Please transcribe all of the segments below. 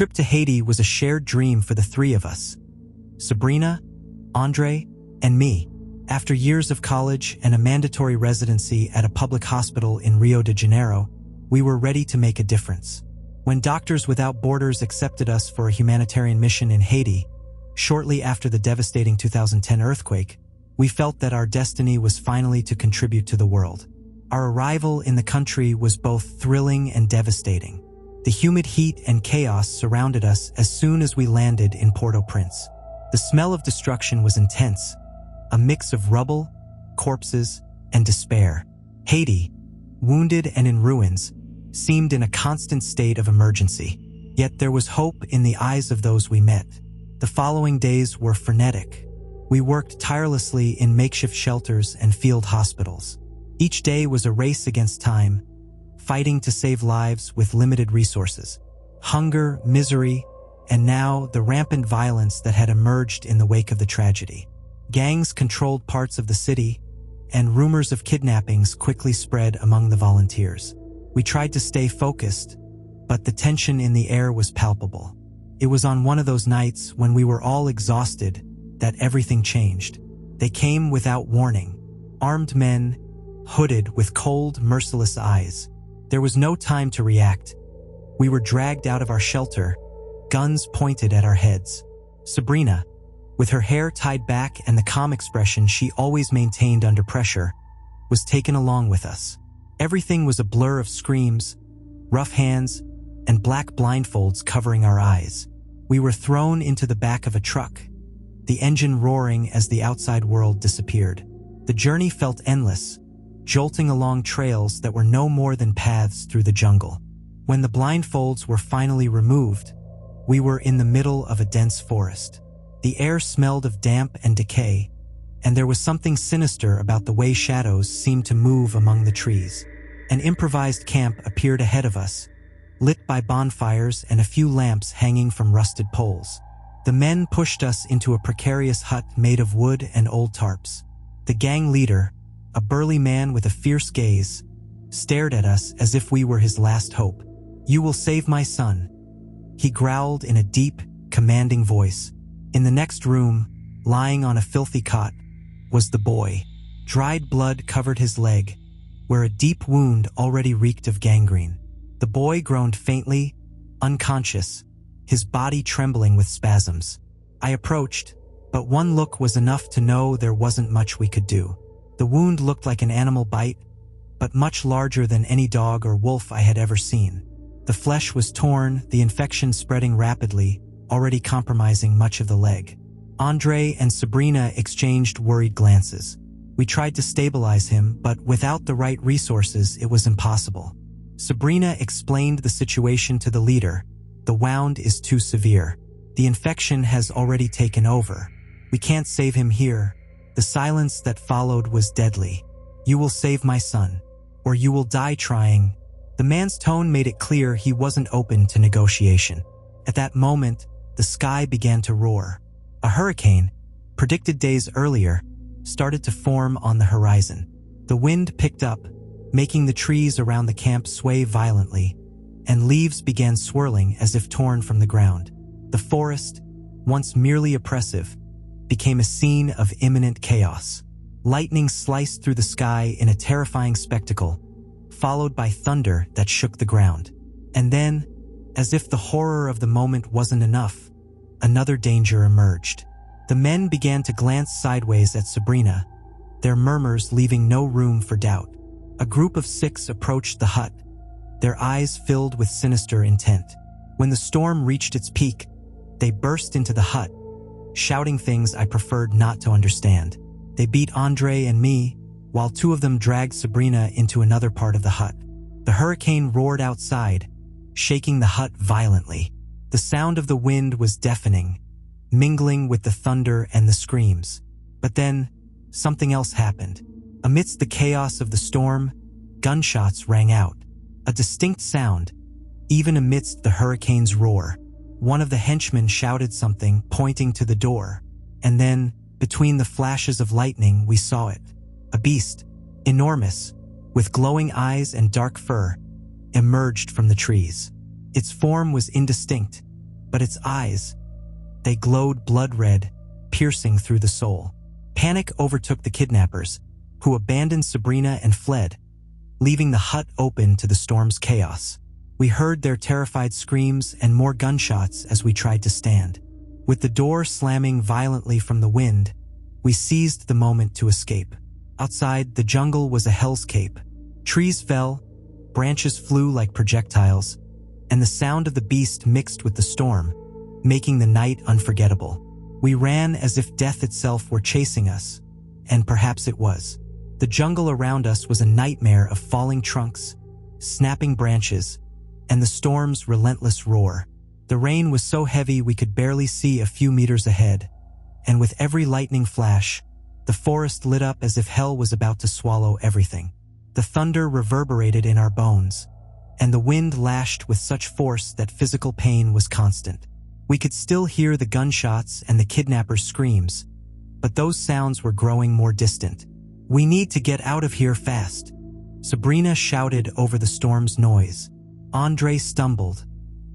trip to Haiti was a shared dream for the three of us: Sabrina, André, and me. After years of college and a mandatory residency at a public hospital in Rio de Janeiro, we were ready to make a difference. When Doctors Without Borders accepted us for a humanitarian mission in Haiti, shortly after the devastating 2010 earthquake, we felt that our destiny was finally to contribute to the world. Our arrival in the country was both thrilling and devastating. The humid heat and chaos surrounded us as soon as we landed in Port-au-Prince. The smell of destruction was intense, a mix of rubble, corpses, and despair. Haiti, wounded and in ruins, seemed in a constant state of emergency. Yet there was hope in the eyes of those we met. The following days were frenetic. We worked tirelessly in makeshift shelters and field hospitals. Each day was a race against time, fighting to save lives with limited resources. Hunger, misery, and now the rampant violence that had emerged in the wake of the tragedy. Gangs controlled parts of the city, and rumors of kidnappings quickly spread among the volunteers. We tried to stay focused, but the tension in the air was palpable. It was on one of those nights when we were all exhausted that everything changed. They came without warning, armed men, hooded with cold, merciless eyes. There was no time to react. We were dragged out of our shelter, guns pointed at our heads. Sabrina, with her hair tied back and the calm expression she always maintained under pressure, was taken along with us. Everything was a blur of screams, rough hands, and black blindfolds covering our eyes. We were thrown into the back of a truck, the engine roaring as the outside world disappeared. The journey felt endless, jolting along trails that were no more than paths through the jungle. When the blindfolds were finally removed, we were in the middle of a dense forest. The air smelled of damp and decay, and there was something sinister about the way shadows seemed to move among the trees. An improvised camp appeared ahead of us, lit by bonfires and a few lamps hanging from rusted poles. The men pushed us into a precarious hut made of wood and old tarps. The gang leader, a burly man with a fierce gaze, stared at us as if we were his last hope. "You will save my son," he growled in a deep, commanding voice. In the next room, lying on a filthy cot, was the boy. Dried blood covered his leg, where a deep wound already reeked of gangrene. The boy groaned faintly, unconscious, his body trembling with spasms. I approached, but one look was enough to know there wasn't much we could do. The wound looked like an animal bite, but much larger than any dog or wolf I had ever seen. The flesh was torn, the infection spreading rapidly, already compromising much of the leg. André and Sabrina exchanged worried glances. We tried to stabilize him, but without the right resources, it was impossible. Sabrina explained the situation to the leader. "The wound is too severe. The infection has already taken over. We can't save him here." The silence that followed was deadly. "You will save my son, or you will die trying." The man's tone made it clear he wasn't open to negotiation. At that moment, the sky began to roar. A hurricane, predicted days earlier, started to form on the horizon. The wind picked up, making the trees around the camp sway violently, and leaves began swirling as if torn from the ground. The forest, once merely oppressive, became a scene of imminent chaos. Lightning sliced through the sky in a terrifying spectacle, followed by thunder that shook the ground. And then, as if the horror of the moment wasn't enough, another danger emerged. The men began to glance sideways at Sabrina, their murmurs leaving no room for doubt. A group of 6 approached the hut, their eyes filled with sinister intent. When the storm reached its peak, they burst into the hut, shouting things I preferred not to understand. They beat André and me, while 2 of them dragged Sabrina into another part of the hut. The hurricane roared outside, shaking the hut violently. The sound of the wind was deafening, mingling with the thunder and the screams. But then, something else happened. Amidst the chaos of the storm, gunshots rang out. A distinct sound, even amidst the hurricane's roar. One of the henchmen shouted something, pointing to the door. And then, between the flashes of lightning, we saw it. A beast, enormous, with glowing eyes and dark fur, emerged from the trees. Its form was indistinct, But its eyes, they glowed blood red, piercing through the soul. Panic overtook the kidnappers, who abandoned Sabrina and fled, leaving the hut open to the storm's chaos. We heard their terrified screams and more gunshots as we tried to stand. With the door slamming violently from the wind, we seized the moment to escape. Outside, the jungle was a hellscape. Trees fell, branches flew like projectiles, and the sound of the beast mixed with the storm, making the night unforgettable. We ran as if death itself were chasing us, and perhaps it was. The jungle around us was a nightmare of falling trunks, snapping branches, and the storm's relentless roar. The rain was so heavy we could barely see a few meters ahead, and with every lightning flash, the forest lit up as if hell was about to swallow everything. The thunder reverberated in our bones, and the wind lashed with such force that physical pain was constant. We could still hear the gunshots and the kidnappers' screams, but those sounds were growing more distant. "We need to get out of here fast," Sabrina shouted over the storm's noise. André stumbled,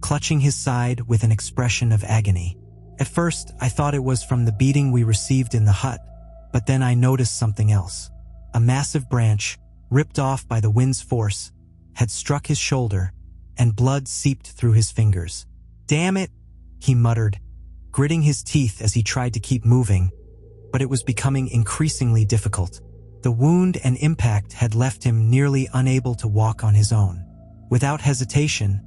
clutching his side with an expression of agony. At first, I thought it was from the beating we received in the hut, but then I noticed something else. A massive branch, ripped off by the wind's force, had struck his shoulder, and blood seeped through his fingers. "Damn it," he muttered, gritting his teeth as he tried to keep moving, but it was becoming increasingly difficult. The wound and impact had left him nearly unable to walk on his own. Without hesitation,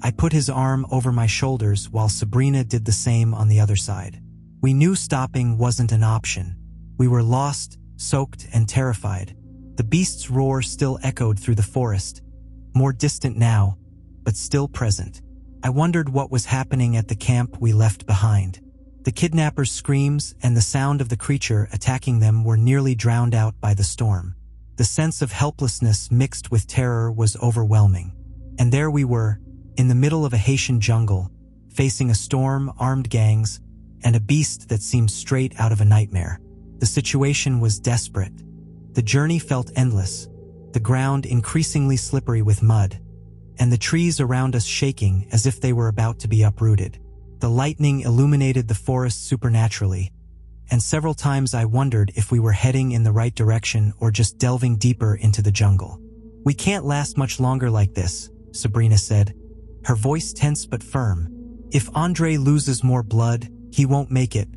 I put his arm over my shoulders while Sabrina did the same on the other side. We knew stopping wasn't an option. We were lost, soaked, and terrified. The beast's roar still echoed through the forest, more distant now, but still present. I wondered what was happening at the camp we left behind. The kidnappers' screams and the sound of the creature attacking them were nearly drowned out by the storm. The sense of helplessness mixed with terror was overwhelming. And there we were, in the middle of a Haitian jungle, facing a storm, armed gangs, and a beast that seemed straight out of a nightmare. The situation was desperate. The journey felt endless, the ground increasingly slippery with mud, and the trees around us shaking as if they were about to be uprooted. The lightning illuminated the forest supernaturally, and several times I wondered if we were heading in the right direction or just delving deeper into the jungle. "We can't last much longer like this," Sabrina said, her voice tense but firm. "If André loses more blood, he won't make it."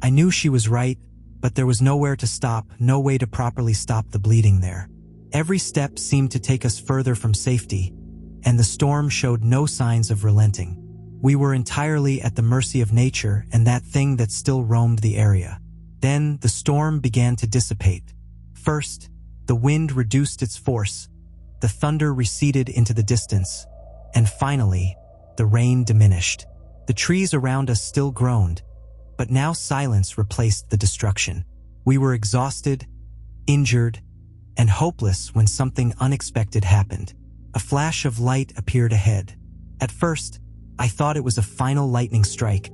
I knew she was right, but there was nowhere to stop, no way to properly stop the bleeding there. Every step seemed to take us further from safety, and the storm showed no signs of relenting. We were entirely at the mercy of nature and that thing that still roamed the area. Then the storm began to dissipate. First, the wind reduced its force, the thunder receded into the distance, and finally, the rain diminished. The trees around us still groaned, but now silence replaced the destruction. We were exhausted, injured, and hopeless when something unexpected happened. A flash of light appeared ahead. At first, I thought it was a final lightning strike,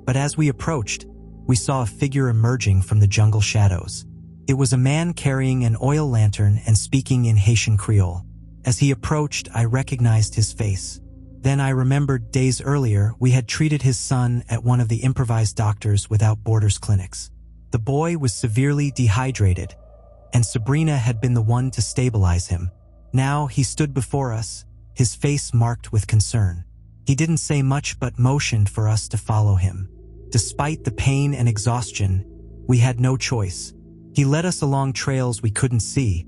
but as we approached, we saw a figure emerging from the jungle shadows. It was a man carrying an oil lantern and speaking in Haitian Creole. As he approached, I recognized his face. Then I remembered days earlier we had treated his son at one of the improvised Doctors Without Borders clinics. The boy was severely dehydrated, and Sabrina had been the one to stabilize him. Now he stood before us, his face marked with concern. He didn't say much but motioned for us to follow him. Despite the pain and exhaustion, we had no choice. He led us along trails we couldn't see,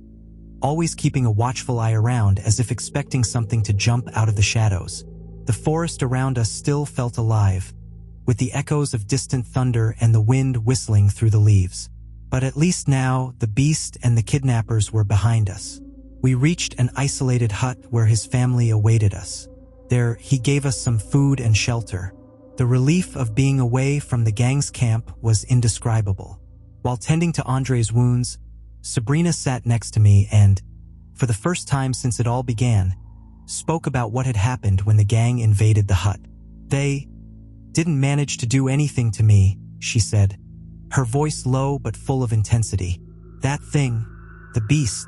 always keeping a watchful eye around as if expecting something to jump out of the shadows. The forest around us still felt alive, with the echoes of distant thunder and the wind whistling through the leaves. But at least now, the beast and the kidnappers were behind us. We reached an isolated hut where his family awaited us. There, he gave us some food and shelter. The relief of being away from the gang's camp was indescribable. While tending to André's wounds, Sabrina sat next to me and, for the first time since it all began, spoke about what had happened when the gang invaded the hut. "They didn't manage to do anything to me," she said, her voice low but full of intensity. "That thing, the beast,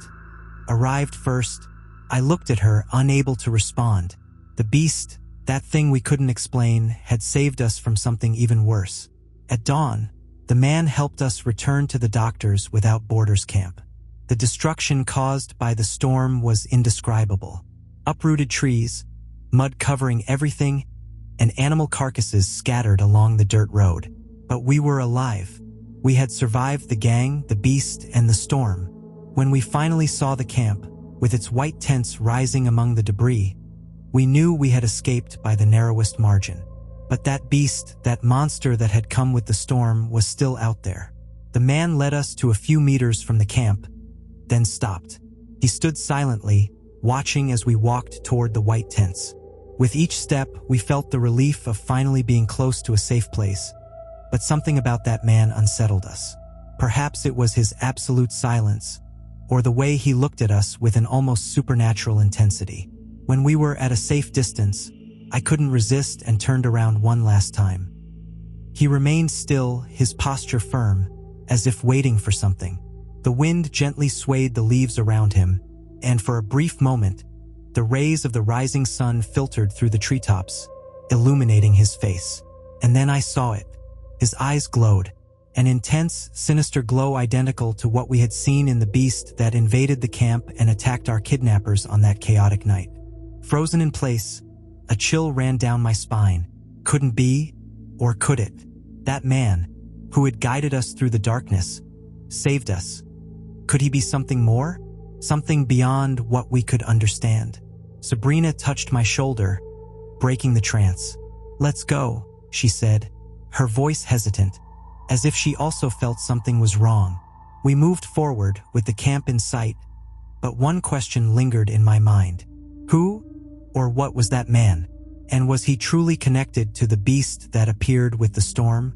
arrived first." I looked at her, unable to respond. "The beast," That thing we couldn't explain had saved us from something even worse. At dawn, the man helped us return to the Doctors Without Borders camp. The destruction caused by the storm was indescribable. Uprooted trees, mud covering everything, and animal carcasses scattered along the dirt road. But we were alive. We had survived the gang, the beast, and the storm. When we finally saw the camp, with its white tents rising among the debris, we knew we had escaped by the narrowest margin. But that beast, that monster that had come with the storm, was still out there. The man led us to a few meters from the camp, then stopped. He stood silently, watching as we walked toward the white tents. With each step, we felt the relief of finally being close to a safe place. But something about that man unsettled us. Perhaps it was his absolute silence, or the way he looked at us with an almost supernatural intensity. When we were at a safe distance, I couldn't resist and turned around one last time. He remained still, his posture firm, as if waiting for something. The wind gently swayed the leaves around him, and for a brief moment, the rays of the rising sun filtered through the treetops, illuminating his face. And then I saw it. His eyes glowed, an intense, sinister glow identical to what we had seen in the beast that invaded the camp and attacked our kidnappers on that chaotic night. Frozen in place, a chill ran down my spine. Couldn't be, or could it? That man, who had guided us through the darkness, saved us. Could he be something more? Something beyond what we could understand? Sabrina touched my shoulder, breaking the trance. "Let's go," she said, her voice hesitant, as if she also felt something was wrong. We moved forward with the camp in sight, but one question lingered in my mind. Who or what was that man? And was he truly connected to the beast that appeared with the storm?